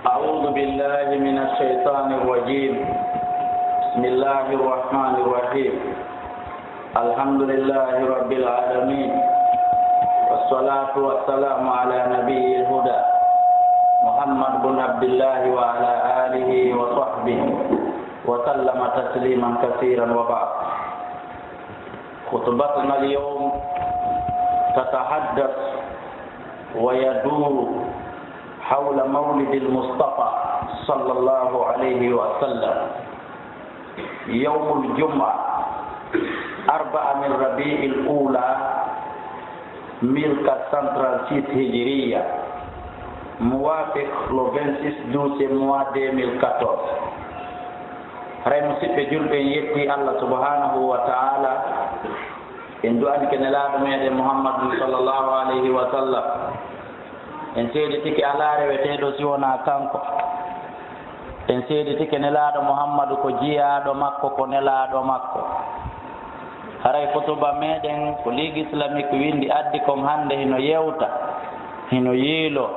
أعوذ بالله من الشيطان الرجيم. بسم الله الرحمن الرحيم. الحمد لله رب العالمين، والصلاة والسلام على نبي الهدى محمد بن عبد الله وعلى آله وصحبه وسلم تسليما كثيرا. وبعد، خطبتنا اليوم تتحدث ويدور حول مولد المصطفى صلى الله عليه وسلم يوم الجمعة 4 من ربيع الأولى 1436 هجرية، موافق le 26 12 mois 2014. Ray musidɓe julɓe yetti Allah subhanahu wa ta'ala en du'ani ke nelaaɗo meɗen Muhammadu sallallahu alayhi wa sallam. En seeditike ala reweteɗo si wona kanko. En seeditike nelaaɗo Muhammadu ko jiyaaɗo makko, ko nelaaɗo makko. Haray kotuba meɗen ko ligue islamique windi addi kon hande hino yewta, hino yiilo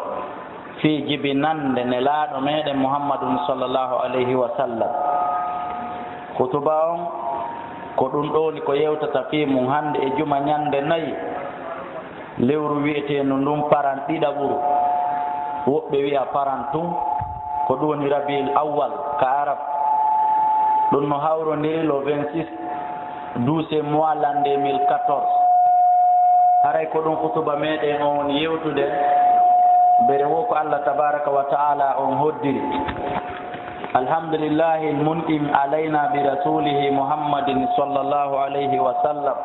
fi jibinande nelaaɗo meɗen Muhammadu sallallahu alayhi wa sallam. Kotuba on ko ɗum ɗoni ko yewtata fi mum hande e juma ñande 4 lewru wi'eteno ndum paran ɗiɗaɓuru, woɓɓe wi'a paran tun, ko ɗum woni rabiul awwal ka arab. ɗum no hawrodiri le 26 12 mois l'an 2014. haray ko ɗum kutuba meɗen on woni yewtude bere wo ko Allah tabaraka wa ta'ala on hoddiri. alhamdulillahi almun'im alayna bi rasulihi muhammadin sallallahu alayhi wa sallam.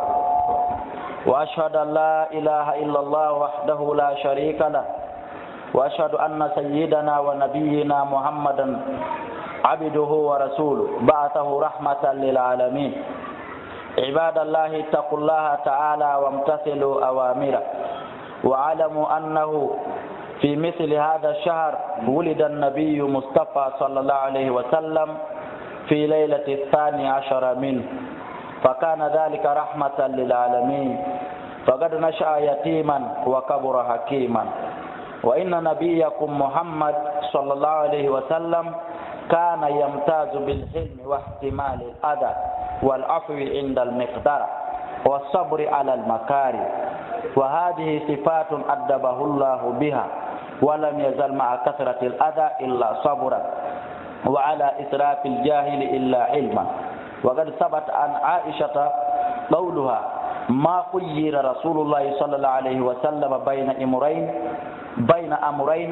وأشهد أن لا إله إلا الله وحده لا شريك له، وأشهد أن سيدنا ونبينا محمدا عبده ورسوله بعثه رحمة للعالمين. عباد الله اتقوا الله تعالى وامتثلوا أوامره، واعلموا أنه في مثل هذا الشهر ولد النبي مصطفى صلى الله عليه وسلم في ليلة 12 منه، فكان ذلك رحمة للعالمين، فقد نشأ يتيما وكبر حكيما. وإن نبيكم محمد صلى الله عليه وسلم كان يمتاز بالحلم واحتمال الأذى والعفو عند المقدرة والصبر على المكاره، وهذه صفات أدبه الله بها، ولم يزل مع كثرة الأذى إلا صبرا، وعلى إسراف الجاهل إلا علما. وقد ثبت عن عائشة قولها: ما خير رسول الله صلى الله عليه وسلم بين أمرين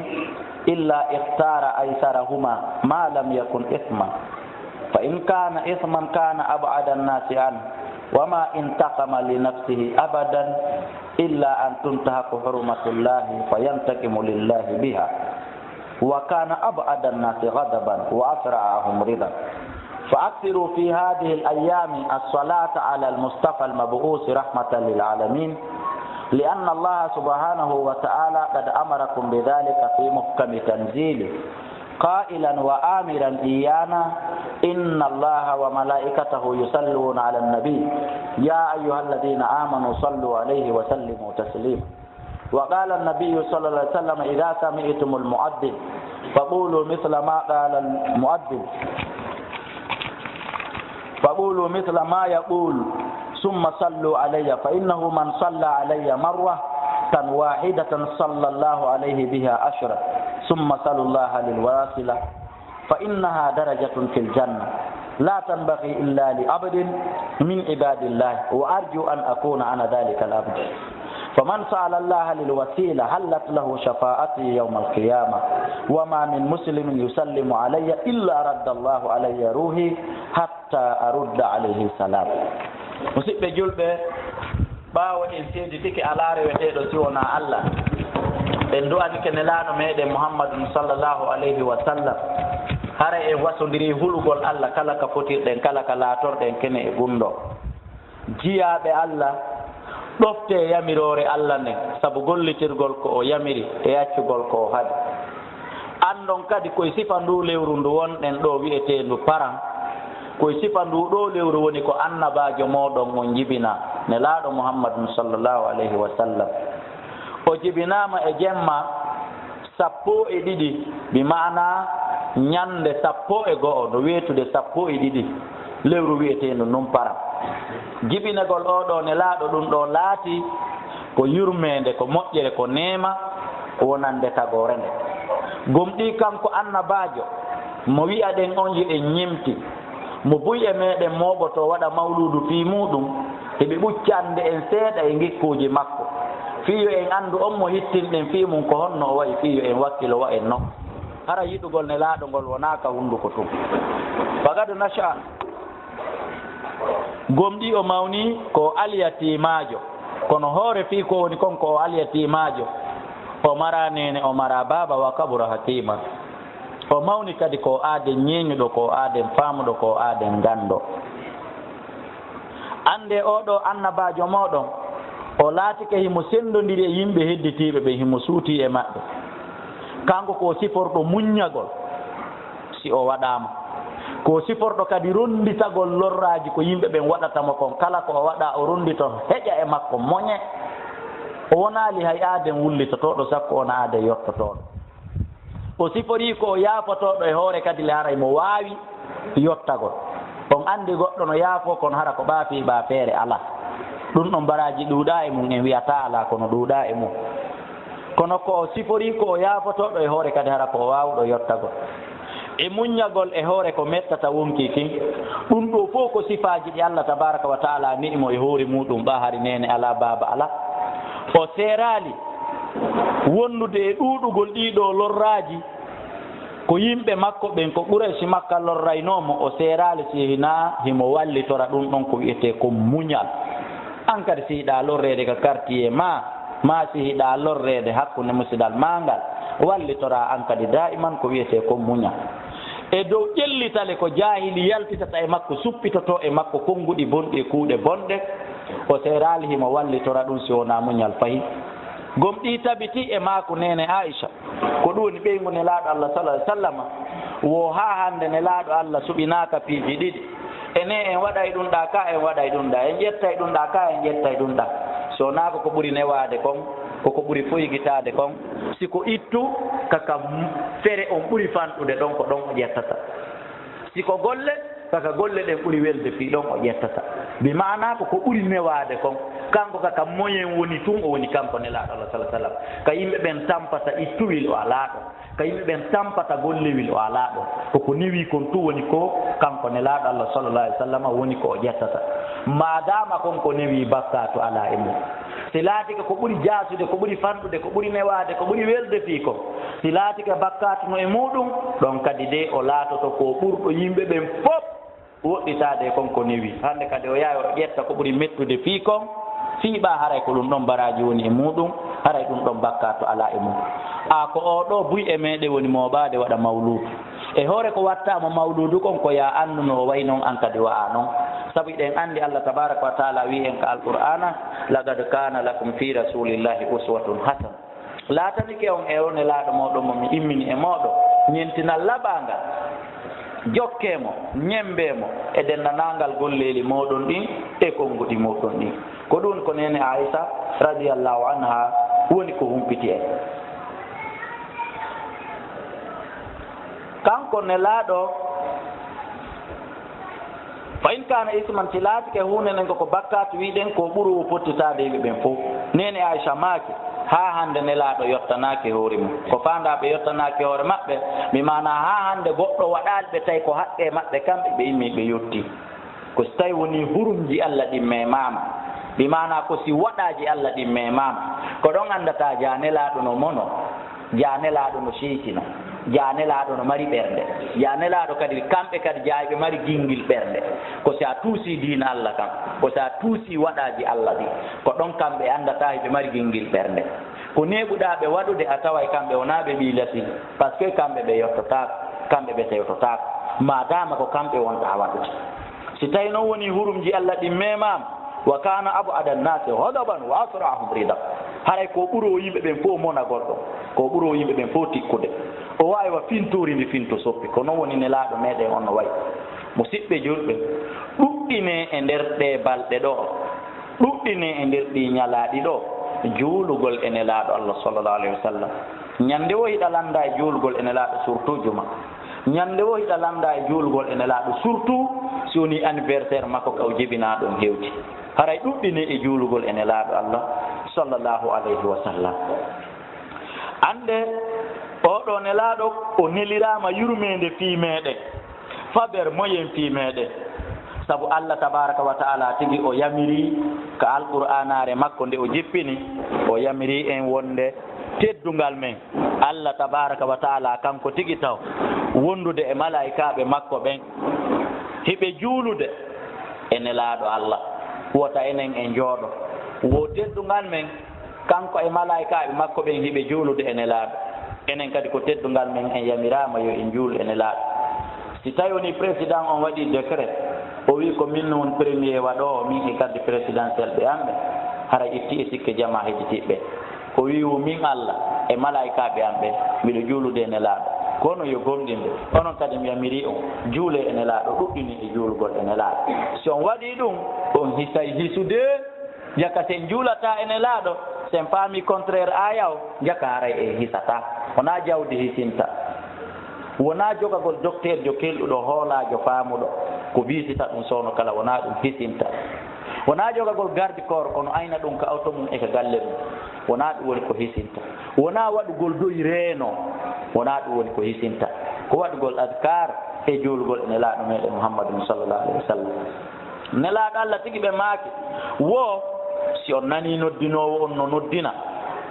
إلا اختار أيسرهما ما لم يكن إثما، فإن كان إثما كان أبعد الناس عنه، وما انتقم لنفسه أبدا إلا أن تنتهك حرمة الله فينتقم لله بها، وكان أبعد الناس غضبا وأسرعهم رضا. فأكثروا في هذه الأيام الصلاة على المصطفى المبعوث رحمة للعالمين، لأن الله سبحانه وتعالى قد أمركم بذلك في محكم تنزيله، قائلا وآمرا إيانا: إن الله وملائكته يصلون على النبي يا أيها الذين آمنوا صلوا عليه وسلموا تسليما. وقال النبي صلى الله عليه وسلم: إذا سمعتم المؤذن فقولوا مثل ما قال المؤذن، فقولوا مثل ما يقول ثم صلوا علي، فإنه من صلى علي مرة واحدة صلى الله عليه بها 10، ثم صلوا الله للواصلة فإنها درجة في الجنة لا تنبغي إلا لعبد من عباد الله، وأرجو أن أكون أنا ذلك العبد. فمن سأل الله للوسيلة حلت له شفاعتي يوم القيامة، وما من مسلم يسلم علي إلا رد الله علي روحي حتى أرد عليه السلام. musidɓe julɓe, ɓaawo en seeditike ala reweteɗo si wona Allah, en du'ani ke nelaaɗo meɗen Muhammadun sallallahu alayhi wa sallam. hara en wasodiri hulugol Allah kala ka fotirɗen, kala ka laatorɗen kene e gunɗo. jiyaaɓe Allah ɗofte yamirore Allah nden, sabu gollitirgol ko o yamiri e yaccugol ko o haɗi. andon kadi koye sifa ndu lewru ndu wonɗen ɗo wi'etendu paran, koye sifa ndu ɗo lewru woni ko annabajo moɗon on jibina nelaaɗo Muhammadun sallallahu alayhi wa sallam. o jibinama e jemma sappo e ɗiɗi bi maana ñande sappo e go'o no weetude sappo e ɗiɗi lewru wiyeteendo num param jibinagol oɗo ne laaɗo ɗum ɗo laati ko yurmede ko moƴƴere ko neema wonande tagore nde gomɗi kanko annabajo mo wi'a ɗen on yiɗen ñimti mo buy e meɗen moɓoto waɗa mawludu fii muɗum heɓe ɓuccande en seeɗa e gikkuji makko fiyo en anndu on mo hittinɗen fii mum ko honno o wayi fiyo en wakkilo wa en noon hara yiɗugol ne laaɗogol wonaka hunduko tum fagadu nacha gomɗi o mawni ko aliyatimajo kono hoore fii ko woni konko o aliyatimajo o mara nene o mara baba wa kabura hakima o mawni kadi ko aaden ñeeñuɗo ko aaden faamuɗo ko aaden ganndo ande oɗo annabajo moɗon o laatike himo senndondiri e yimɓe hedditiiɓe ɓe himo suutii e maɓɓe kanko ko siforɗo muññagol si o waɗaama ko siforɗo kadi ronditagol lorraaji ko yimɓe ɓen waɗatamo kon kala ko o waɗa o rondito heƴa e makko moñe o wonaali hay aaden wullitotoɗo sakko ona aaden yottotoɗo o siforii ko o yaafotoɗo e hoore kadi le haray mo waawi yottagol on anndi goɗɗo no yaafo kono hara ko ɓaafii ɓaa feere alaa ɗum ɗon baraji ɗuuɗaa e mum en wiyata alaa kono ɗuuɗaa e mum kono ko o siforii ko o yaafotoɗo e hoore kadi hara ko o waawɗo yottagol e muññagol e hoore ko mettata wonki kin ɗum ɗo fof ko sifaaji ɗi Allah tabaraka wa taala ni'imo e hoore muɗum ɓa hari nene alaa baaba alaa o seeraali wonnude e ɗuuɗugol ɗiɗo lorraaji ko yimɓe makko ɓen ko ɓuraysi makka lorraynoomo o seeraali si hina himo wallitora ɗum ɗon ko wiyetee ko muñal an kadi si hiɗaa lorreede ko quartier ma si hiɗaa lorreede hakkunde musidal maangal wallitora an kadi daiman ko wiyetee ko muñal e dow ƴellitale ko jaahili yaltitata e makko suppitoto e makko konnguɗi bonɗi e kuuɗe bonɗe o seeraali himo wallitora ɗum si wonaa muñal fayi gomɗi tabiti e maako nene Aicha ko ɗum woni ɓeygu ne laaɗo Allah sallallahu alaihi wasallam wo haa hannde ne laaɗo Allah suɓinaaka piiji ɗiɗi ene en waɗay ɗum ɗa ka en waɗay ɗum ɗa en ƴettay ɗum ɗa ka en ƴettay ɗum ɗa so naako ko ɓuri newaade kon koko ɓuri foygitaade kon siko ittu kaka fere on ɓuri fanɗude ɗon ko ɗon o ƴettata siko golle kaka golle ɗen ɓuri welde fii ɗon o ƴettata bi maana ko ɓuri newaade kon kanko kaka moyen woni tun o woni kanko ne laaɗo Allah sallallahu alaihi wasallam ka yimɓe ɓen tampata ittuwil o alaa ɗon ka yimɓe ɓen tampata gollewil o alaa ɗon koko newi kon tu woni ko kanko ne laaɗo Allah sallallahu alaihi wasallam woni ko o ƴettata madama kon ko newi bakkatu alaa e mum si laatike ko ɓuri jaasude ko ɓuri fanɗude ko ɓuri newaade ko ɓuri welde fii kon si laatike bakkatuno e muɗum ɗon kadi de o laatoto ko ɓurɗo yimɓe ɓen fof woɗɗitaade kon ko newi hannde kadi o yaha o ƴetta ko ɓuri mettude fii kon fiiɓa haray ko ɗum ɗon baraji woni e muɗum haray ɗum ɗon bakkatu alaa e mum ko oɗo buy e meɗe woni moɓade waɗa mawludu e hoore ko wattama mawludu kon ko ya annuno o way noon an kadi wa'a noon sabu ɗen anndi Allah tabaraka wa taala wi en ka alqur'ana laqad kana lakum fi rasulillahi uswatun hasana laatanike on e one laaɗo moɗon momi immini e moɗo ñentinal laɓangal jokkemo ñembemo e dennanangal golleli moɗon ɗin e konnguɗi moɗon ɗin ko ɗum ko nene Aisha radiyallahu anha woni ko humpiti en kanko ne laaɗo fa in kana isman si laatike hunde nden koko bakkatu wiɗen ko ɓuro fottitade yimɓe ɓen fof nene Aisha maaki ha hande ne laaɗo yottanaki hoore mum ko fandaɓe yottanaki hoore maɓɓe mi mana ha hande goɗɗo waɗali ɓe tawi ko haqqe maɓɓe kamɓe ɓe immi ɓe yetti ko so tawi woni hurumji Allah ɗin memama mi mana ko si waɗaji Allah ɗin memama ko ɗon andata janelaɗo no mono janelaɗo no seytino janelaɗo no mari ɓernde janelaɗo kadi kamɓe kadi jayɓe mari gingil ɓernde ko si a tuusi diina Allah kam ko si a tuusi waɗaji Allah ɗi ko ɗon kamɓe andata ɓe mari gingil ɓernde ko neɓuɗa ɓe waɗude a taway kamɓe wona ɓe ɓiilati par ce que kamɓe ɓe yettotako kamɓe ɓe tewtotako madama ko kamɓe wonɗa waɗude si tawi noon woni hurumji Allah ɗin memama wa kana abu adannasi hodaban wa asrahum rida haray ko ɓuro yimɓe ɓen fof monagol ɗon ko ɓuro yimɓe ɓen fof tikkude o wawi wa fintorinde finto soppi ko noon woni ne laaɗo meɗen on no wayi musidɓe julɓe ɗuɗɗine e nder ɗe balɗe ɗo ɗuɗɗine e nder ɗi ñalaaɗi ɗo juulugol ene laaɗo Allah sallallahu alaihi wa sallam ñande wo hiɗa landa e juulgol ene laaɗo surtout juma ñande wo hiɗa landa e juulgol ene laaɗo surtout si woni anniversaire makko ka o jibina ɗum hewti haray ɗuɗɗini e juulgol ene laaɗo Allah sallallahu alayhi wa sallam ande oɗo ne laaɗo o nelirama yurmede fii meɗen faber moyen fii meɗen sabu Allah tabaraka wa taala tigi o yamiri ka alqur'anare makko nde o jippini o yamiri en wonde teddungal men Allah tabaraka wa taala kanko tigi taw wondude e malaikaɓe makko ɓen hiɓe juulude ene laaɗo Allah wota enen e jooɗo wo teddungal men kanko e malaikaɓe makko ɓen hiɓe juulude ene laaɗo enen kadi ko teddungal men en yamirama yo en juulu ene laaɗo si tawi woni président on waɗi décret o wi ko min won premier waɗo min e garde présidentiel ɓe amɓe hara itti e sikke jama hedditiɓɓe ko wiwo min Allah e malaikaɓe amɓe mbiɗo juulude ene laaɗo kono yo gomɗinde onon kadi mi yamiri on juule ene laaɗo ɗuɗɗini e juulgol ene laaɗo si on waɗi ɗum on hisay hisude jaka sen juulata ene laaɗo sen faami contraire ayaw jaka haray e hisata wona jawdi hisinta wona jogagol docteur jo kelɗuɗo hoolajo faamuɗo ko bisita ɗum sowno kala wona ɗum hisinta wona jogagol garde corps kono ayna ɗum ka auto mum e ka galle ɗum wona ɗum woni ko hisinta wona waɗugol doyi reeno wona ɗum woni ko hisinta ko waɗugol adkar e juulgol ene laaɗo meɗen Muhammadun sallallahu alayhi wa sallam nelaaɗo Allah tigi ɓe maaki wo si on nani noddinowo on no noddina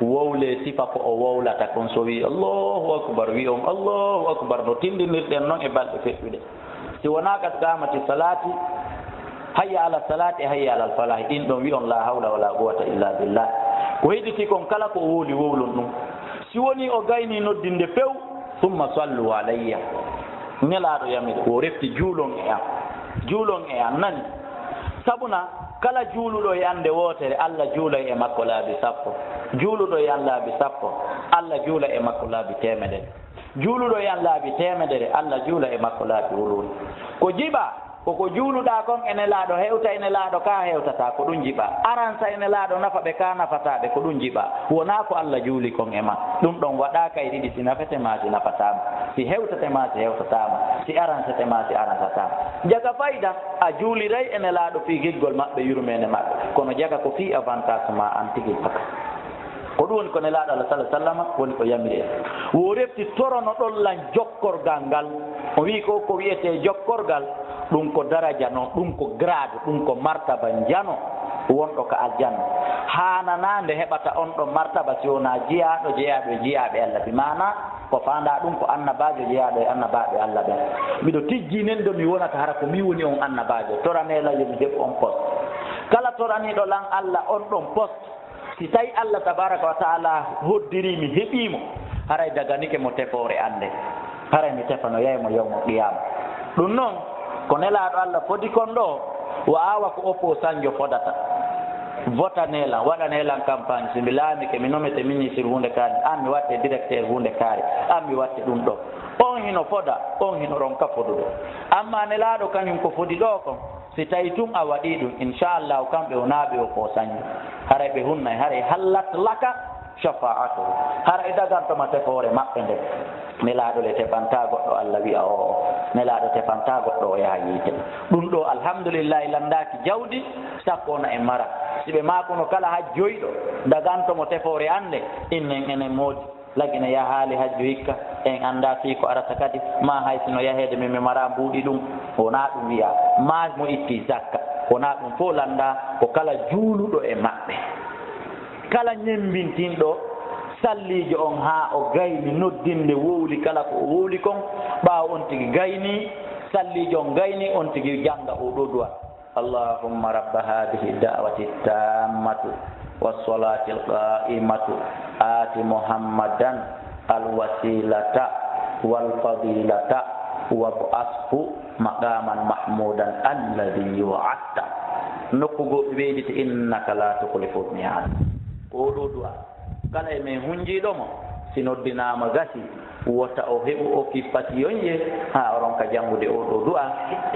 wowle sifa ko o wowlata kon so wi allahu akbar wi on allahu akbar no tindinirɗen noon e balɗe feƴƴuɗe si wona kat gamati salati hayya ala salati e hayya ala falahi ɗin ɗon wi on la hawla wala quwata illa billah ko heɗiti kon kala ko o wowli wowlon ɗum si woni o gayni noddinde few summa sallu alayya nelaɗo yamir o refti juulon e an nani sabuna kala juuluɗo e ande wootere Allah juula e makko laabi sappo juuluɗo e an laabi sappo Allah juula e makko laabi temedere juuluɗo e an laabi temedere Allah juula e makko laabi wuluuri ko jiɓa koko juuluɗa kon ene laaɗo hewta ene laaɗo ka hewtata ko ɗum jiɓa aransa ene laaɗo nafa ɓe ka nafataɓe ko ɗum jiɓa wona ko Allah juuli kon e ma ɗum ɗon waɗaka e ɗiɗi si nafetema si nafatama si hewtatema si hewtatama si aransatema si aransatama jaga fayda a juuliray ene laaɗo fi giggol maɓɓe yurmene maɓɓe kono jaga ko fi avantage ma an tigui paka ko ɗum woni ko nelaaɗo Allah sallallahu alaihi wasallam woni ko yamiri en wo refti torono ɗollan jokkorgal ngal o wi ko wiyete jokkorgal ɗum ko daraja noon ɗum ko grade ɗum ko martaba jano wonɗo ka aljanna hanana nde heɓata on ɗo martaba si wona jeyaɗo e jeyaɓe Allah bi mana ko fanda ɗum ko annabajo jeyaɗo e annabaɓe Allah ɓen miɗo tijjinen ɗo mi wonata hara ko mi woni on annabajo toranela yomi heɓ on poste kala toraniɗo lan Allah on ɗon poste si tawi Allah tabaraka wa taala hoddiri mi heɓimo haray daganike mo tefore ande haray mi tefano yeymo yawmo qiyama ɗum noon ko nelaɗo Allah fodi kon ɗo o awa ko opposant fodata vota nelan waɗa nelan campagne so mi laamike mi nomete ministre hunde kaari an mi watte directeur hunde kaari an mi watte ɗum ɗo on hino foda on hino ron ka foduɗo amma nelaɗo kañum ko fodi ɗo kon si tawi tun a waɗi ɗum inchallahu kamɓe wonaɓe opposant haray ɓe hunnay haray hallat laka shafa'atuhu haray dagantoma tefore maɓɓe nde nelaɗo le tefanta goɗɗo Allah wi'a o nelaɗo tefanta goɗɗo o yaha yiite ɗum ɗo alhamdulillahi landaki jawdi sakkona e mara siɓe makono kala ha joyɗo dagantomo tefore ande innen enen moodi lagina ya haali hajju hikka en anda fi ko arata kadi ma hay sino yahede min mi mara mbuuɗi ɗum wona ɗum wiya ma mo itti zakka wona ɗum fof landa ko kala juuluɗo e maɓɓe kala ñembintinɗo sallijo on ha o gayni noddinde wowli kala ko o wowli kon ɓaawo on tigi gayni sallijo on gayni on tigi janga o ɗo duwa allahumma rabba hadihi da'wati tammatu wassalati alqa'imatu ati muhammadan alwasilata walfadilata wab'ashu maqaman mahmudan alladhi wa'adta nokkugo weydite innaka la tukhlifu al-mi'ad ko ɗo duwa kala e men hunjiɗomo si noddinama gasi wota o heɓu o kippati yonje ha oron ka jangude o ɗo du'a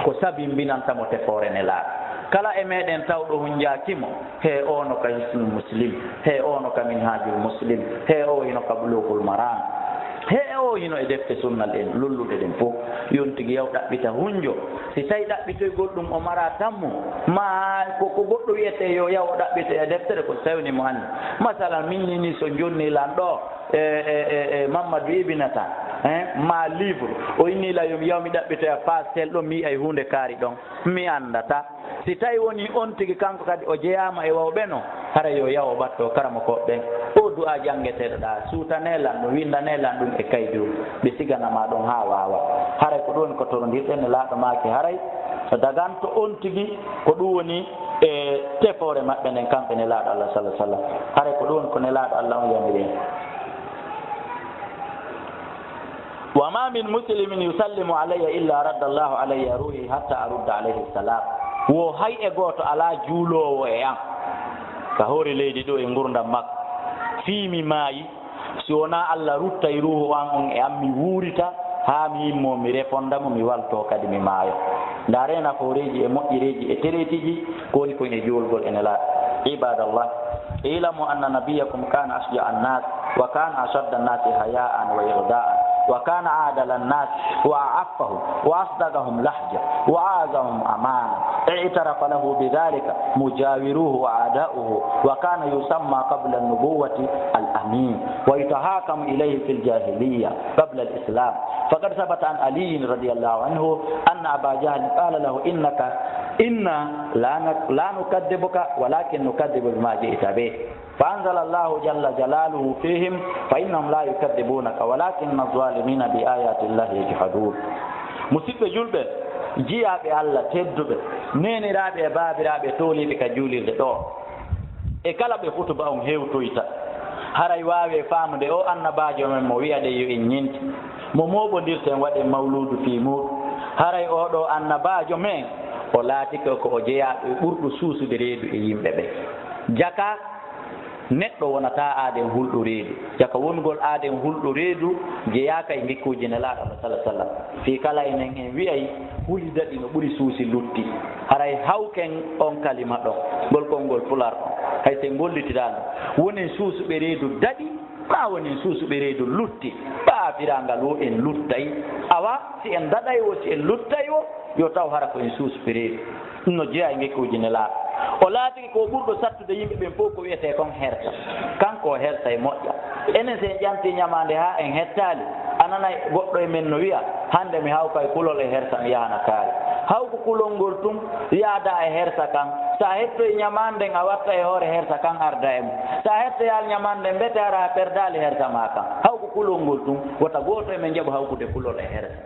ko sabi mbinantamo tefore nelaɗo kala e meɗen tawɗo hunjakimo he ono ka hisnul muslim he ono ka minhajul muslim he o hino ka bulughul maram he o hino e defte sunnal en lulluɗe ɗen fof yontigi yaw ɗaɓɓita hunjo si tawi ɗaɓɓitoygol ɗum o mara tammo ma koko goɗɗo wiyete yo yaw o ɗaɓɓito e deftere ko tawnimo hannde masalan min nini so jonnilan ɗo Mamadou Ibinata ma livre o innila yomi yawmi ɗaɓɓitoya pastel ɗo mi yi'ay hunde kaari ɗon mi andata si tawi woni on tigi kanko kadi o jeyama e wawɓe no hara yo yaw o ɓatto karama koɓɓen o du'a jangeteɗo ɗa suutanelan ɗum windanelan ɗum e kaydu ɓe siganama ɗon ha wawa haray ko ɗum ko torondirɗen e laaɗo maake haray dagan to on tigi ko ɗum woni e tefore maɓɓe nden kamɓe ne laaɗo Allah sallah sallam haray ko ɗum ko ne laaɗo Allah on yamiri en وما من مسلم يسلم علي إلا رد الله علي روحي حتى أرد عليه السلام wo hay e goto ala juulowo e am ka hoore leydi ɗo e gurdam makko fiimi maayi si wona Allah ruttay ruhu an on e am mi wuurita haa mi yimmo mi répondamo mi walto kadi mi maayo nda rena fooreji e moƴƴireji e teretiji ko woni kon e juulgol ene laaɗa ibadallah ilamu anna nabiyakum kana asja annas wa kana ashadda annasi haya'an wa irda'an وكان عادل الناس وأعفهم وأصدقهم لهجة وأعزهم أمانة اعترف له بذلك مجاوروه وأعداؤه وكان يسمى قبل النبوة الأمين ويتحاكم إليه في الجاهلية قبل الإسلام فقد ثبت عن علي رضي الله عنه أن أبا جهل قال له إنا لا نكذبك ولكن نكذب بما جئت به فأنزل الله جل جلاله فيهم فإنهم لا يكذبونك ولكن الظالمين بآيات الله يجحدون مسيب جلبة جيا الله تدب نيني رابي بابي رابي تولي بك جولي دو e kala ɓe futu ba on hewtoyta haray waawi famde o annabajo men mo wiya de yo en ñinti mo moɓodirten waɗe mawludu fi muɗum haray oɗo annabajo men o laati ko o jeeyaɗo ɓurɗo suusude reedu e yimɓe ɓe jaka neɗɗo wonata aaden hulɗo reedu jaka wongol aaden hulɗo reedu jeeyaka e ngikkuji ne laaɗo Allah sallallahu alaihi wasallam fi kala enen en wiyay huli daɗi no ɓuri suusi lutti haray hawken on kalima ɗon ngol konngol pular on hay sen gollitiɗa ɗum wonen suusuɓe reedu daɗi ma wonen suusuɓe reedu lutti ɓaafirangal wo en luttay awa si en daɗay wo si en luttay wo yo taw hara ko en suusuɓe reedu ɗum no jeeya e ngikkuji ne laaɗo o laatiki ko ɓurɗo sattude yimɓe ɓen fof ko wiyete kon herta kanko o herta e moƴƴa enen sen ƴamti ñamande ha en hettali ananay goɗɗo e men no wiya hande mi hawka e kulol e herta mi yahana kaari hawko kulol ngol tun yaada e herta kan sa hetto e ñamanden a watta e hoore herta kan arda e mum sa hettoyal ñamanden mbete ara perdali herta ma kan hawko kulol ngol tun wota goto e men jaɓo hawkude kulol e herta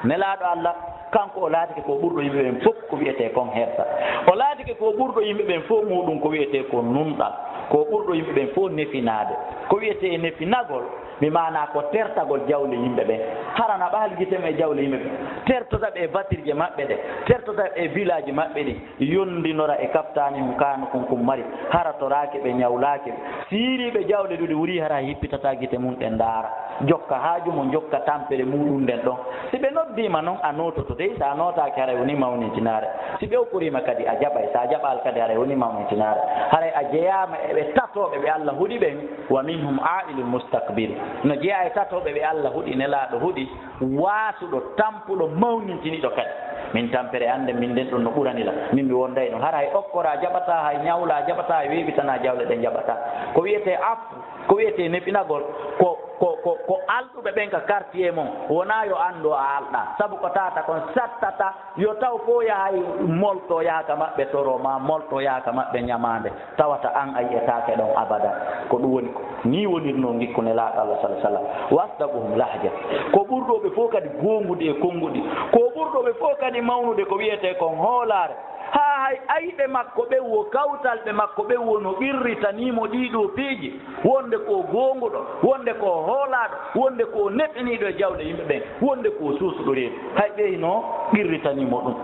nelaaɗo Allah kanko o laatike ko ɓurɗo yimɓe ɓen fof ko wiyete kon herta o laatike ko ɓurɗo yimɓe ɓen fof muɗum ko wiyete ko numɗal ko ɓurɗo yimɓe ɓen fof nefinade ko wiyete e nefinagol mi mana ko tertagol jawle yimɓe ɓen harana ɓaali giteme e jawle yimɓe ɓen tertotaɓe e batirje maɓɓe ɗe tertotaɓe e village maɓɓe ɗi yondinora e kaftani hum kano konkum mari hara toraki ɓe ñawlaki ɓe siiriɓe jawle ɗuɗi wuri hara hippitata gite mum ɗe ndaara jokka haaju mo jokka tampere muɗum nden ɗon si ɓe noddima noon a nototo dey sa notaki haray woni mawnitinare si ɓe okkurima kadi a jaɓay sa jaɓal kadi haray woni mawnitinare haray a jeyama eɓe tatoɓe ɓe Allah huuɗi ɓen wa minhum ailul mustakbir no jeeya e tatoɓe ɓe Allah huuɗi nelaɗo huuɗi wasuɗo tampuɗo mawnintiniɗo kadi min tampere ande min nden ɗon no ɓuranila min mi wonday no haray okkora jaɓata hay ñawla jaɓata e weeɓitana jawle ɗe jaɓata ko wiyete affu ko wiyete nefinagol ko alɗuɓe ɓen ka quartier mon wona yo anndo a alɗa sabu ko tata kon sattata yo taw fo yahay molto yaaka maɓɓe toroma molto yaaka maɓɓe ñamande tawata an a yiyetake ɗon abada ko ɗum woni ni wonirno gikkune laaɗo Allah sallah sallam wasdaquhum lahja ko ɓurɗoɓe fof kadi gongude e konguɗi ko ɓurɗoɓe fof kadi mawnude ko wiyete kon hoolare ha hay ayɓe makko ɓe wo kawtalɓe makko ɓe wo no ɓirritanimo ɗiɗo piiji wonde ko gonguɗo wonde ko hoolaɗo wonde ko neɗɗiniɗo e jawɗe yimɓe ɓen wonde ko suusuɗo reedu hay ɓey no ɓirritanimo ɗum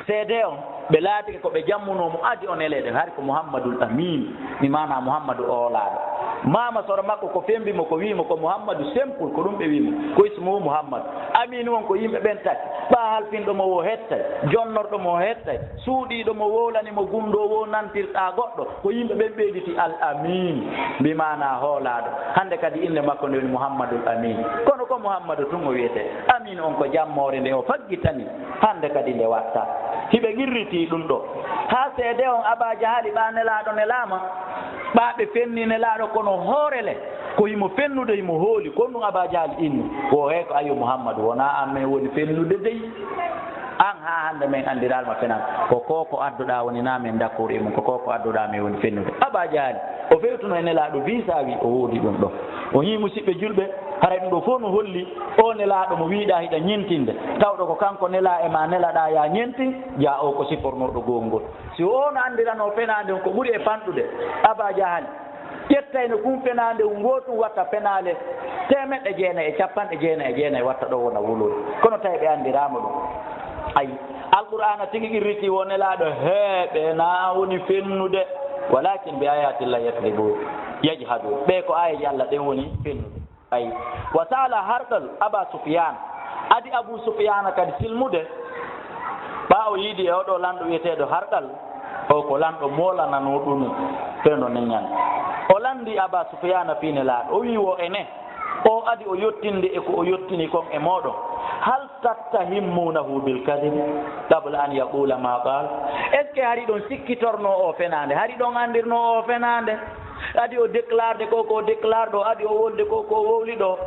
seede on ɓe laatike ko ɓe jammunomo adi on eleɗen hari ko Muhammadul Amin mi mana Muhammadu oolaɗo mama soro makko ko fembimo ko wiimo ko Mouhammadou simple ko ɗum ɓe wiimo ko ismuhu Mouhammadou amine won ko yimɓe ɓen tati ɓa halfinɗo mo wo hettay jonnorɗo mo hettay suuɗiɗo mo wowlanimo gumɗo wo nantirɗa goɗɗo ko yimɓe ɓen ɓeyditi al amin mbimana hoolaɗo hande kadi inde makko nde woni Mouhammadoul amin kono ko Mouhammadou tun o wiyete amin on ko jammore nde o faggitani hande kadi nde watta hiɓe girriti ɗum ɗo ha seede on Aba Jahali ɓa nelaɗo nelama ɓaɓe fenni nelaɗo kono hoorele ko yimo fennude yimo hooli kon ɗum Aba Jahali inni o he ko ayo Mouhammadou wona an men woni fennude dey an ha hande men andiralma fenan ko koko adduɗa woni na men d'accord e mum ko koko adduɗa men woni fennude Aba Jahali o fewtuno e nelaɗo visa wi o woodi ɗum ɗo o yi musidɓe julɓe haray ɗum ɗo fof no holli o nelaɗo mo wiiɗa hiɗa ñentinde tawɗo ko kanko nela e ma nelaɗa ya ñenti ja o ko sifornoɗo gongol si o no andirano fenade on ko ɓuuri e fanɗude Aba Jahali ƴettayno kum fenade gotum watta penale 999 watta ɗo wona wulol kono tawi ɓe andirama ɗum ayi alqur'ana tigi irriti wo nelaɗo heeɓe na woni fennude walakin bi ayatillah yakdibu yajhadu ɓe ko ayaji Allah ɗen woni fennude ayi wa sala harɗal Aba Sufyan adi Abou Sufyan kadi silmude ɓa o yiidi e oɗo lanɗo wiyeteɗo harɗal o ko lanɗo molanano ɗum fenno neñan o landi Aba Sufyan fiine laaɗo o wi wo ene o adi o yottinde e ko o yottini kon e moɗon hal tattahimmunahu bil kadib qabla an yaqula ma qal est ce que hari ɗon sikkitorno o fenande hari ɗon andirno o fenande adi o déclarde ko déclare ɗo adi o wolde ko wowli ɗo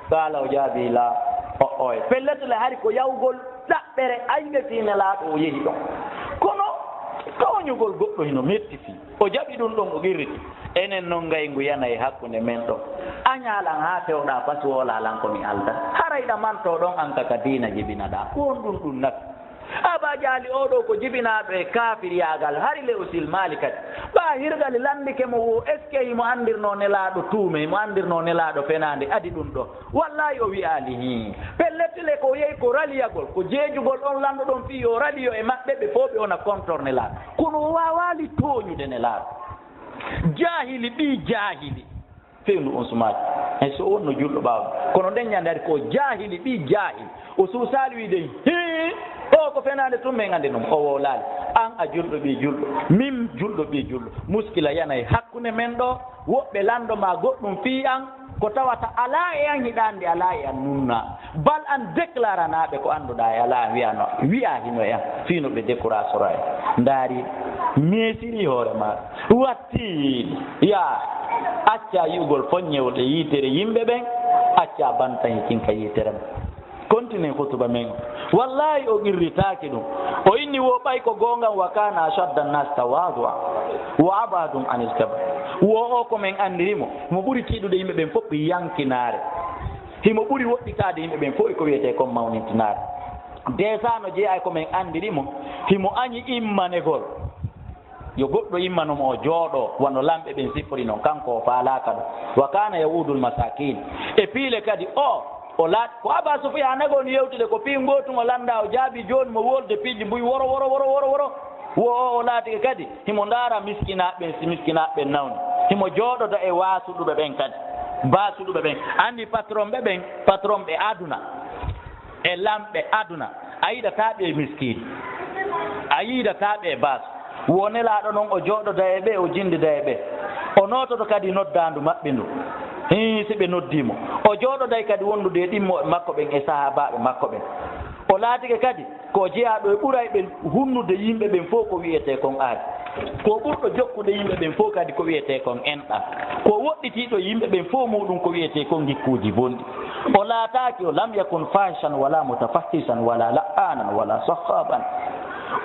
kala o jaabi la o oye pelletele hari ko yawgol ɗaɓɓere ayɓe fiine laaɗo o yeehi ɗon kono kawañugol goɗɗo hino metti fi o jaɓi ɗum ɗon o girriti enen noon ngaygu yana e hakkunde men ɗo a ñaalan ha fewɗa pasi wolalan komi alda harayɗa manto ɗon an kaka diina jibinaɗa won ɗum nafi Aba Jahali oɗo ko jibinaɗo e kafiriyagal hari le usil mali kadi ɓa hirgali landike mo wo est ce que himo andirno nelaɗo tuume himo andirno nelaɗo fenade adi ɗum ɗo wallahi o wiyali hi pellettele ko yehi ko raliyagol ko jeejugol ɗon lanɗo ɗon fi yo raliyo e maɓɓe ɓe fof ɓe ona contor nelaɗo kono o wawali toñude nelaɗo jahili ɓi jahili fewnu on sumaji hay so wonno julɗo ɓawɗo kono nden ñande ari ko jahili ɓi jahili o suusali wiide hi o ko fenade tum men andi ɗum o wowlali an a julɗo ɓi julɗo min julɗo ɓi julɗo muskila yana e hakkunde men ɗo woɓɓe landoma goɗɗum fi an ko tawata ala e an hiɗande ala e an nunna bal an déclaranaɓe ko annduɗa e ala wiyano wiya hino e an fino ɓe découragera e ndaari meesiri hoore maɗa watti ya acca yi'ugol foññewol e yitere yimɓe ɓen acca bantan hikinka yitere ma continue hutuba men wallahi o irritaki ɗum o inni wo ɓay ko gongan wa kana ashadda nnas tawadua wa abadum anil kaba wo o ko men andirimo mo ɓuri tiiɗude yimɓe ɓen fof ɓe yankinare himo ɓuri woɗɗitade yimɓe ɓen fof ko wiyete comme mawnintinare déjà no jeeya ko men andirimo himo añi immanegol yo goɗɗo immanomo o jooɗo wano lamɓe ɓen sippori noon kanko o faalaka ɗo wa kana yahudul masakin e piile kadi o laat ko Aba Sufyan nagoni yewtude ko pii gotum o landa o jaabi joni mo wolde piiji mbuyi woro wo o laatike kadi himo ndaara miskinaɓe si miskinaɓe nawni himo jooɗoto e waasuɗuɓe ɓen kadi baasuɗuɓe ɓen andi patron ɓe aduna e lamɓe aduna a yiɗataɓe miskine a yiɗataɓe baasu wonelaɗo noon o jooɗoda e ɓe o jindida e ɓe o nototo kadi noddandu maɓɓe ndu si ɓe noddimo o jooɗoday kadi wondude e ɗimmoɓe makko ɓen e sahabaɓe makko ɓen o laatike kadi ko jeeyaɗo e ɓuray ɓen humnude yimɓe ɓen fof ko wiyete kon aadi ko ɓurɗo jokkude yimɓe ɓen fof kadi ko wiyete kon enɗan ko woɗɗitiɗo yimɓe ɓen fof muɗum ko wiyete kon gikkuji bonɗi o laataki o lam yakun fahishan wala mutafahisan wala la'anan wala sahaban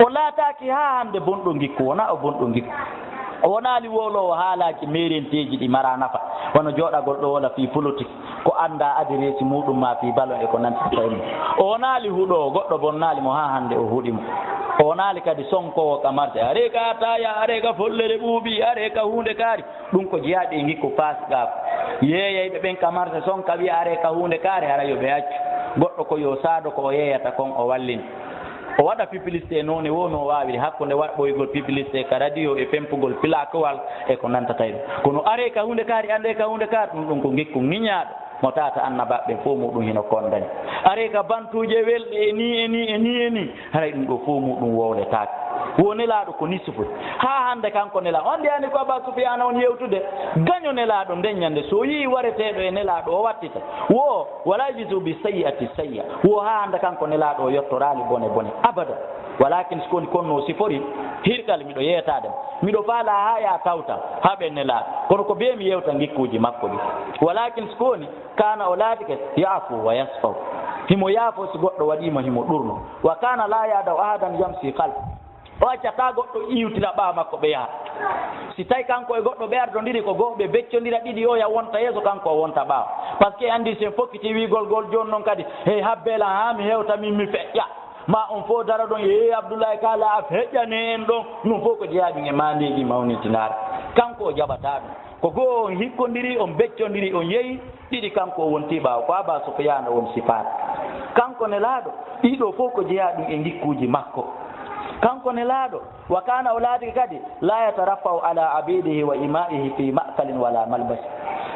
o laataki ha hande bonɗo gikku wona o bonɗo gikku o wonaali wolowo haalaaki mairenteji ɗi mara nafa wono jooɗagol ɗo wola fii politique ko annda adresse muɗum ma fii ballon e ko nantita e mum o wonaali huɗo goɗɗo bonnaali mo ha hannde o huɗimo o wonaali kadi sonkowo ka marché are ka taya are ka follere ɓuuɓi are ka hunde kaari ɗum ko jeyaaɗi e gikku paasigaako yeeyayɓe ɓen ka marché sonka wiya are ka hunde kaari hara yo ɓe accu goɗɗo ko yo saado ko o yeeyata kon o wallini o waɗa publicité noon e wono waawiri hakkunde waɗɓoygol publicité ka radio e fempugol pilakowal e ko nantata e ɗum kono are ka hunde kaari ande ka hunde kaari ɗum ko gikku ŋiñaaɗo mo tata annabaɓe fof muɗum hino kondani are ka bantuje welɗe ni haray ɗum ɗo fof muɗum wowletake wo nelaɗo ko ni sufut ha hande kanko nelaɗo on ndiyani ko Aba Sufyana on yewtude gaño nelaɗo nden ñande so yii wareteɗo e nelaɗo o wattita wo wala jisu bi sayyi'ati sayya wo ha hande kanko nelaɗo o yettorali bone abada walakin skoni konno sifori hirgal miɗo yeetadem miɗo faala ha ya tawta haɓe nelaɗo kono ko be mi yewta gikkuji makko ɗi walakin skoni kana o laatike yaafu wa yasfaw himo yaafo si goɗɗo waɗima himo ɗurno wa kana la yadaw ahadan yamsi kalf o accata goɗɗo iwtira ɓaa makko ɓe yaha si tawi kanko e goɗɗo ɓe ardodiri ko goho ɓe beccodira ɗiɗi o ya wonta yeeso kanko o wonta ɓaawa par ce que andi sen fokkiti wigol gol joni noon kadi hey habbela ha mi hewta min mi feƴƴa ma on fof dara ɗon ye Abdoulaye Kala a feƴƴane en ɗon ɗum fof ko jeeyaɗum e mandeji mawnitinare kanko o jaɓata ɗum ko goo on hikkodiri on beccodiri on yeehi ɗiɗi kanko o wonti ɓaawa ko Aba Sufyana won sifata kanko ne laaɗo ɗiɗo fof ko jeeyaɗum e gikkuji makko kanko ne laaɗo wa kana o laatiki kadi la yatarafau ala abidihi wa ima'ihi fi ma'kalin wala malbas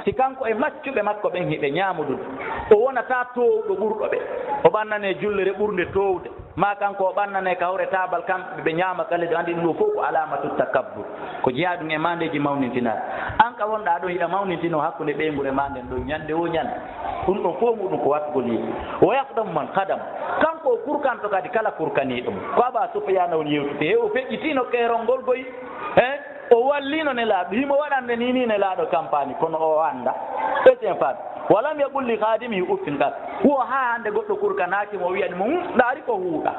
si kanko e maccuɓe makko ɓen hiɓe ñaamudude o wonata towɗo ɓurɗo ɓe o ɓannane jullere ɓurde towde ma kanko o ɓannane ka hawre tabal kamɓe ɓe ñaama kalleji andi ɗum ɗo fof ko alamatu takabbur ko jeeya ɗum e mandeji mawnintinare an ka wonɗa ɗon yiɗa mawnintino hakkude ɓeygure ma nden ɗon ñande o ñande ɗum ɗon fof muɗum ko wattugol yiɗi o yakɗam man kadam kanko o kurkanto kadi kala kurkaniɗum ko Aba Sufyana on yewtude he o feƴƴitino keerol ngol goyi o wallino nelaaɗo himo waɗande ni nelaaɗo campagne kono o anda ɓeten faat walam yaɓulli khadimihi uffin kat wo ha hande goɗɗo kurkanakimo o wiyani mo ɗaari ko huuɗa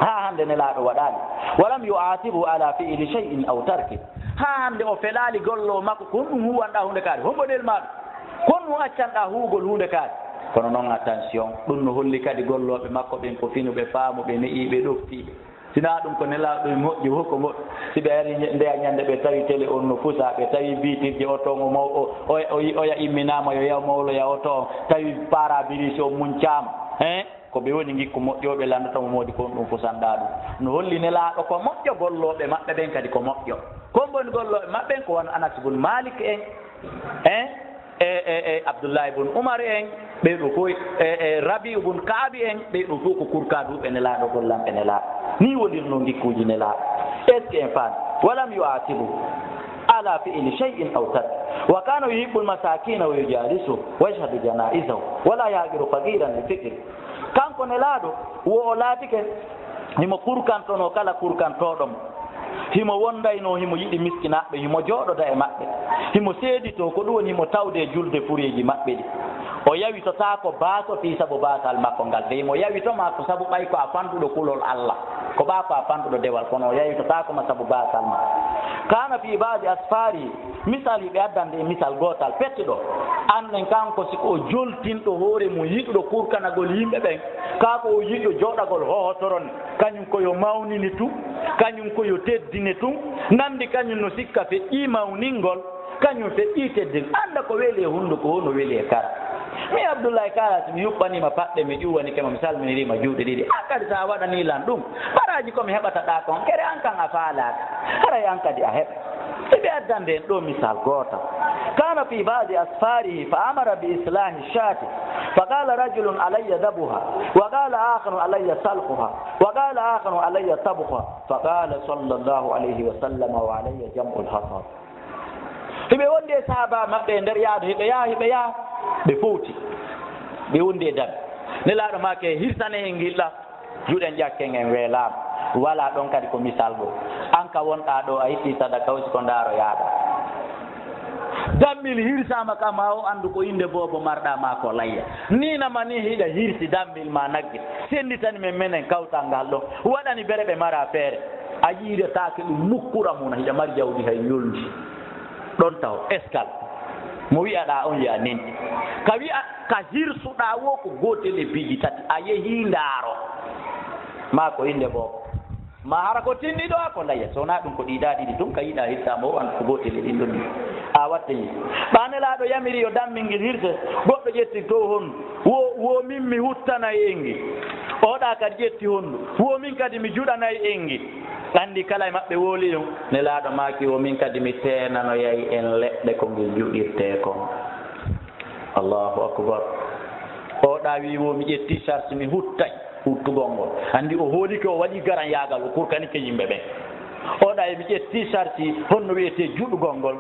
ha hande nelaaɗo waɗali walam yu'atibu ala fi'li shay'in aw tarki ha hande o feɗali gollo makko kon ɗum huwanɗa hunde kaari homboɗel maɗum kon ɗum accanɗa huugol hunde kaari kono noon attention ɗum no holli kadi golloɓe makko ɓen ko finuɓe faamuɓe ne'iɓe ɗoftiɓe sina ɗum ko nelaaɗo ɗum moƴƴi hokko moƴƴi si ɓe ari ndeya ñande ɓe tawi télé on no pusa ɓe tawi bitirje oto mo oya imminama yo yaw mawloya oto on tawi parabirisi o muñcama ko ɓe woni gikku moƴƴoɓe landotamo moodi kon ɗum pusanɗa ɗum no holli nelaaɗo ko moƴƴo golloɓe maɓɓe ɓen kadi ko moƴƴo kon boni golloɓe maɓɓen ko won Anas bun Malik en Abdoullahi bun Umar en ɓeyɗo fof Rabi bun Kaabi en ɓeyɗo fof ko kurkaduɓe nelaaɗo gollanɓe nelaaɗo ni wonirno gikkuji nelaaɗo est ce que en faami walam yu'atibu ala fi'li shay'in aw tark wa kana yuhibbu al-masakina wa yujalisu wa yashhadu janaizahu wala yaqiru faqiran li fikri kanko nelaaɗo wo o laatike himo kurkantono kala kurkantoɗomo himo wondayno himo yiɗi miskinaɓe himo jooɗoda e maɓɓe himo seedito ko ɗum woni himo tawde julde fureji maɓɓe ɗi o yawitota ko baaso fi sabu baasal makko ngal de himo yawitoma ko sabu ɓay ko a fanɗuɗo kulol Allah ko ɓa ko a fanɗuɗo dewal kono o yawitota koma sabu baasal ma kana fi badi asfari misal yiɓe addande e misal gotal pettuɗo anden kanko siko o joltinɗo hoore mum yiɗuɗo kurkanagol yimɓe ɓen kako o yiɗo joɗagol hohotoron kañum koyo mawnini tum kañum koyo teddine tum nandi kañum no sikka feƴƴi mawningol kañum feƴƴi teddin anda ko weeli e hunduko hono weeli e kara mi Abdoulaye Kala so mi yuɓɓanima paɗɗe mi ƴuwanikema mi salminirima juuɗe ɗiɗi an kadi sa waɗani lan ɗum baraji komi heɓata ɗa kon kere an kan a faalaka haray an kadi a heɓa eɓe addande en ɗo misal gotal kana fi badi asfarihi fa amara bi islahi shati fa qala rajulun alayya dabuha wa qala akharu alayya salquha wa qala akharu alayya tabha fa qala sallallahu alayhi wa sallam wa alayya jam'ul hasad ɓe wondi e sahaba maɓɓe e nder yaadu hiɓe yaha ɓe fowti ɓe wondi e daɓe nelaaɗo make hirsane hen gilla juuɗen ƴakken en weelama wala ɗon kadi ko misal go an ka wonɗa ɗo a hitti sadaka wasi ko ndaaro yaaɗa dammil hirsama kam ha o andu ko inde boobo marɗa ma ko layya ninama ni hiɗa hirsi dammil ma nagge senditani men menen kawtal ngal ɗon waɗani bere ɓe mara feere a yiiretake ɗum nukkura mum hiɗa mari jawdi hay yoldi ɗon taw escal mo wiyaɗa on yiya nenti ka wiya ka hirsuɗa wo ko gotel e piiji tati a yeehi ndaaro ma ko inde boobo ma hara ko tinɗiɗo a ko layya sowona ɗum ko ɗiɗa ɗiɗi tun ka yiɗa hirsama o anda ko gotel e ɗin ɗon ni a watta yi ɓanelaɗo yamiri yo dammingel hirse goɗɗo ƴetti to hon wo wo min mi huttana engi oɗa kadi ƴetti hondu wo min kadi mi juɗanayi engi andi kala e maɓɓe wooli ɗum nelaɗo maki wo min kadi mi teenano yayi en leɗɗe ko ngel juɗirte kon allahu akbar oɗa wi wo mi ƴetti charge mi huttay huttugol ngol andi o hoolike o waɗi garan yagal o kurkanike yimɓe ɓen oɗa e mi ƴetti charge honno wiyete juɗugol ngol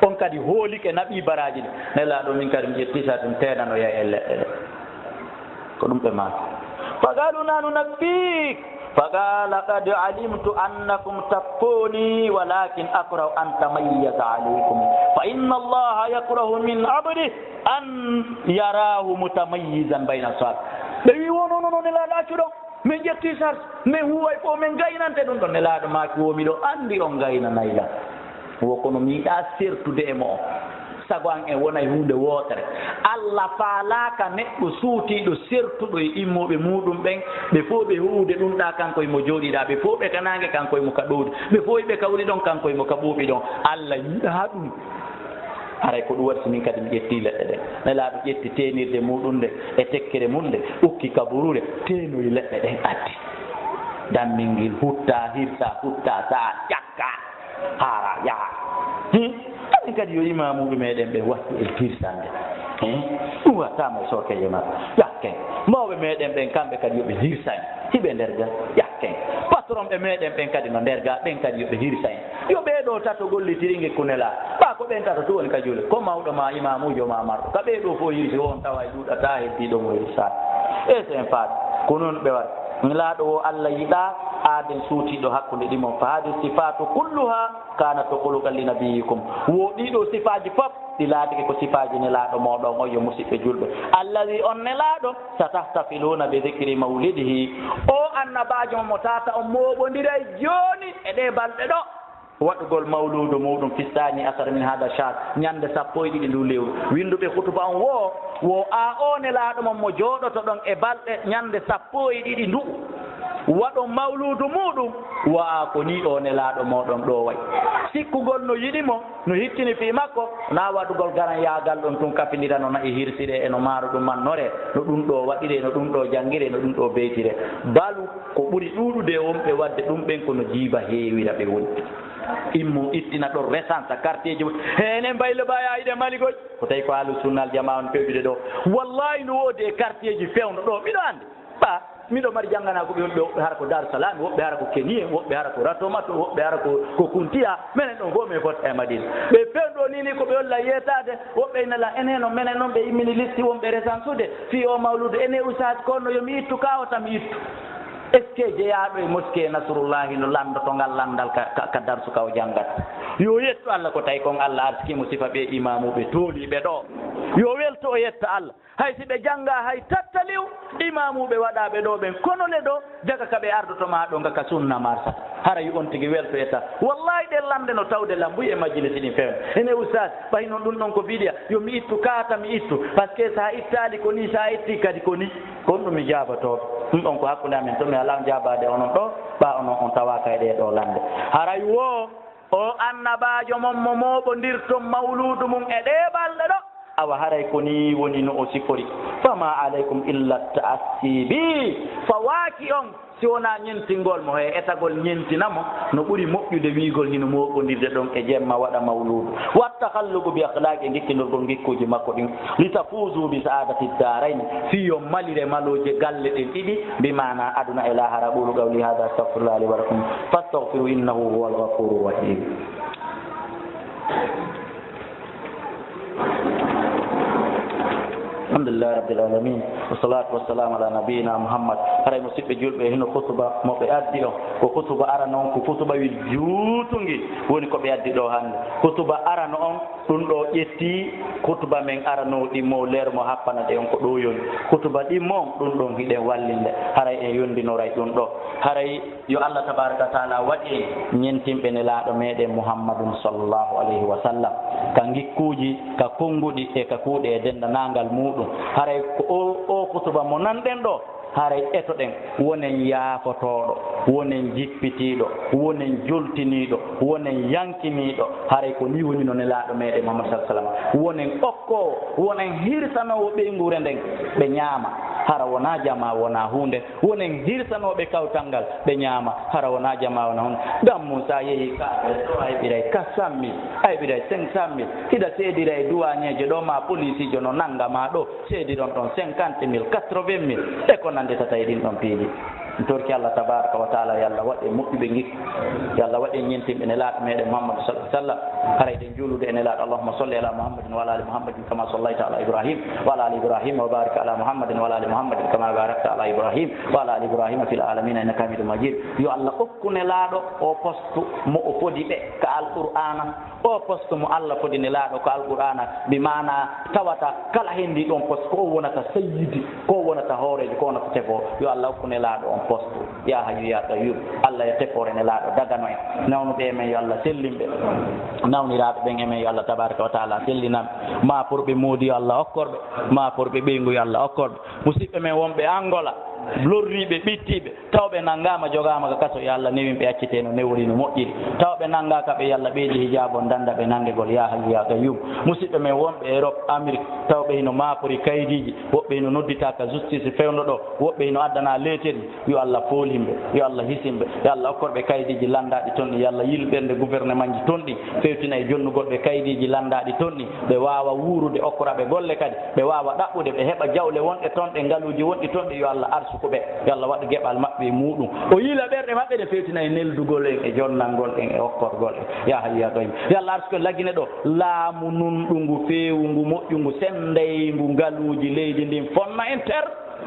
on kadi hoolike naɓi baraji ɗi nelaɗo min kadi mi ƴetti charge mi teenano yayi en leɗɗe ɗe ko ɗum ɓe maki faqalu nanu nakfik faqala qad alimtu annakum taffuni walakin akrahu an tamayyaza alaykum fa inna allaha yakrahu min abdi an yarahu mutamayyizan bayna sab ɓe wi wono nono nelaɗo accuɗo min ƴetti charge min huway fo min gaynante ɗum ɗon nelaɗo maki womi ɗo andi on gaynanayla wo kono mi yiɗa sertude e mo o sago an en wonay hunde wootere allah faalaka neɗɗo suutiɗo sertuɗo e immoɓe muɗum ɓen ɓe fof ɓe huude ɗum ɗa kanko emo jooɗiɗa ɓe fof ɓe kanange kanko emo ka ɗowdi ɓe fof ɓe kawri ɗon kanko emo ka ɓuuɓi ɗon allah yiɗa ɗum haray ko ɗum waɗi so min kadi mi ƴetti leɗɗe ɗe nelaɗo ƴetti tenirde muɗum nde e tekkere mum nde ukki kaburure tenoyi leɗɗe ɗen addi dammingil hutta hirsa hutta saa ƴakka haara yaha amin kadi yo imamuɓe meɗen ɓe wattu e hirsande ɗum wattama e sokeje maɓɓe ƴakken mawɓe meɗen ɓen kamɓe kadi yoɓe hirsa en hiɓe nder ga ƴakken patron ɓe meɗen ɓen kadi no nder ga ɓen kadi yoɓe hirsa en yo ɓeeɗo tato gollitiringe kunela ɓa ko ɓen tato to woni ka juule ko mawɗo ma imamujo ma marɗo ka ɓeeɗo fof hirsi on tawa e ɗuɗata heddiɗo mo hirsade e sen faade ko noon ɓe waɗa laaɗo o allah yiɗa aaden suutiɗo hakkude ɗimon fa hadi sifatu kulluha kana to quluqal li nabiyikum wo ɗiɗo sifaji fof ɗi laatike ko sifaji nelaaɗo moɗon on yo musidɓe julɓe allahi on nelaaɗo sa tahtafiluna be dicri mawlidihi o annabajo mo tata on moɓodira e joni e ɗe balɗe ɗo waɗugol mawludu muɗum fistani asara min hada char ñande 12 ndu lewru winduɓe hutuba on wo a o nelaaɗo mon mo jooɗoto ɗon e balɗe ñande 12 ndu waɗo mawludu muɗum wa ko ni o nelaaɗo moɗon ɗo way sikkugol no yiɗimo no hittini fi makko na waɗugol garan yaagal ɗon tun kafidira no nayi hirsire e no maaro ɗum mannore no ɗum ɗo waɗire no ɗum ɗo janngire no ɗum ɗo beytire balu ko ɓuri ɗuuɗude wonɓe wadde ɗum ɓen kono jiiba heewira ɓe woni immu ittina ɗon resance quartier ji hene mbaylo mbayayiɗe maligoy ko tawi ko haalu sunnal jama on pewɗude ɗo wallahi no woodi e quartier ji fewno ɗo miɗo andi ɓa miɗo mari jannganakoɓe wonɓe woɓɓe hara ko darsalam woɓɓe hara ko kenie woɓɓe hara ko ratomato woɓɓe hara ko kuntiya minen ɗon goo min fota e madina ɓe fewɗo nini koɓe olla yetade woɓɓe nala enen o minen noon ɓe immini listi wonɓe resance ude fi o mawlude ene usage konno yomi ittu kawata mi ittu est ce que jeyaɗo e mosqué nasrullahi no landoto ngal landal ka darsu kaw janggata yo yettu allah ko tawi kon allah arskimo sifa ɓe imamuɓe tooliɓe ɗo yo welto o yetta allah hay si ɓe jangga hay tattaliw imamuɓe waɗaɓe ɗo ɓen kono le ɗo daga kaɓe ardotoma ɗo gaka sunna marsa haray on tigui welto yetta wallahi ɗen lande no tawde lambuy e majjilisi ɗin fewne ene oustage ɓay noon ɗum ɗon ko biɗiya yomi ittu kaata mi ittu par ce que sa ittali ko ni sa itti kadi ko ni kon ɗum mi jabatoɓe ɗum ɗon ko hakkude amen to mi ala jabade onon ɗo ɓa onon on tawaka e ɗe ɗo lande haray wo o annabajo mon mo moɓodirton mawludu mum e ɗe ɓalɗe ɗo awa haray ko ni woni no o sifori fama aleykum illa ta'assi bi fawaki on si wona ñentingol mo he etagol ñentinamo no ɓuri moƴƴude wiigol hino moɓodirde ɗon e jemma waɗa mawludu wattahallugu bi ahlaqi e gikkinirgol gikkuji makko ɗin litafuzu bi saadati darayni fiyo malire maloje galle ɗen ɗiɗi bimana aduna e lahara ɓolu qawli hada astahfirullah li wa lakum fastaghfiru innahu huwa alghafuru rahim alhamdulillah rabbil alamin wassalatu wassalamu ala nabiyina muhammad haray musidɓe julɓe hino kutuba moɓe addi o ko kutuba arano on ko kutuba wil juutugi woni koɓe addi ɗo hannde kutuba arano on ɗum ɗo ƴetti kutuba men arano ɗimmo lermo happana ɗe on ko ɗo yoni kutuba ɗimmo on ɗum ɗon hiɗen wallinde haray en yondinoray ɗum ɗo haray yo allah tabaraka wa taala waɗi ñentimɓe nelaaɗo meɗen muhammadum sallllahu alayhi wa sallam ka gikkuji ka konnguɗi e ka kuuɗe e dendanangal muɗum haray ko o kutuba mo nanɗen ɗo haray etoɗen wonen yaafotoɗo wonen jippitiɗo wonen jultiniɗo wonen yankiniɗo haray ko ni woni no nelaɗo meɗen Muhammad sallallahu alaihi wasallam wonen ɓokkowo wonen hirsanowo ɓeygure nden ɓe ñaama hara wona jama wona hunde wonen hirsanoɓe kawtal ngal ɓe ñaama hara wona jama wona hunde ngam Moussa yeehi kaɓe ɗo ayɓiray 400 000 ayɓiray 500 000 hiɗa seediray duwañeje ɗo ma police jo no nanngama ɗo seediɗon ɗon 50 000 80 000 e ko nandeta tawi ɗin ɗon piiji torki Allah tabaraka wa taala yo Allah waɗe moƴƴuɓe gikku yo Allah waɗe ñentimɓe nelaɗo meɗen Muhammad sallallahu alaihi wasallam haray ɗen juulude e nelaɗo allahumma salli ala muhammadin wa ala ali muhammadin kama sallaita ala ibrahim wa ala ali ibrahima wa barik ala muhammadin wa ala ali muhammadin kama barakta ala ibrahim wa ala ali ibrahima fil alamina innaka hamidum majid yo Allah okku nelaɗo o postu mo o fodi ɓe ka alqur'ana o poste mo Allah fodi nelaɗo ko alqur'ana bi mana tawata kala hendi ɗon poste ko wonata sayyidi ko wonata hoorejo ko wonata tefo yo Allah okku nelaɗo on poste ya hayyu ya qayyum Allah ya tefore nelaɗo dagano en nawnuɓe men yo Allah sellimɓe nawniraɓe ɓen e men yo Allah tabaraka wa taala sellinam ma pour ɓe moodi yo Allah okkorɓe ma pour ɓe ɓeygu yo Allah okkorɓe musidɓe men wonɓe Angola lorriɓe ɓittiɓe tawɓe nanggama jogama ka kaso yo Allah newin ɓe accite no newri no moƴƴiri tawɓe nanggaka ɓe yo Allah ɓeydi hijabon danda ɓe nanggegol ya hayyu ya qayyum musidɓe men wonɓe Europe Amérique tawɓe hino mapori kayidiji woɓɓe hino noddita ka justice fewno ɗo woɓɓe hino addana leeteɗi yo Allah foolimɓe yo Allah hisimɓe yo Allah okkorɓe kayidiji landaɗi toon ɗi yo Allah yilɓerde gouvernement ji toon ɗi fewtina e jonnugol ɓe kayidiji landaɗi toon ɗi ɓe wawa wuurude okkoraɓe golle kadi ɓe wawa ɗaɓɓude ɓe heɓa jawle wonɗe toon ɗe ngaluji wonɗi toon ɗi yo Allah arsukuɓe yo Allah waɗa geɓal maɓɓe e muɗum o yiila ɓerɗe maɓɓe ɗe fewtina e neldugol en e jonnalngol en e okkorgol en ya hayya gayim yo Allah arsuko lagine ɗo laamu nunɗungu feewungu moƴƴungu sendaygu ngaluji leydi ndin fonna en ter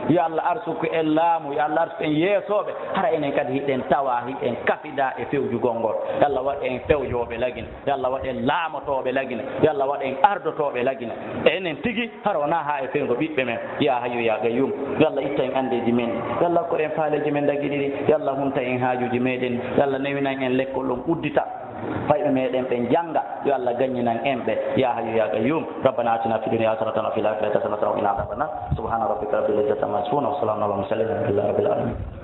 yo Allah arsuku en laamu yo Allah arsuku en yeesoɓe hara enen kadi hiɗen tawa hiɗen kafida e fewjugol ngol yo Allah waɗ en fewjoɓe lagine yo Allah waɗ en laamotoɓe lagine yo Allah waɗ en ardotoɓe lagine e enen tigui hara wona ha e fewgo ɓiɓɓe men ya hayyu ya gayyum yo Allah itta en andeji men yo Allah ko en faaleji men daguiɗiɗi yo Allah humta en haajuji meɗen yo Allah newinan en lekkol ɗon uddita fayɓe meɗen ɓen jangga yo Allah gañinan en ɓe ya hayyu ya qayyum rabbana atina fid dunya hasanatan wa fil akhirati hasanatan wa qina adhaban nar subhana rabbika rabbil izzati amma yasifun wa salamun alal mursalin walhamdulillahi rabbil alamin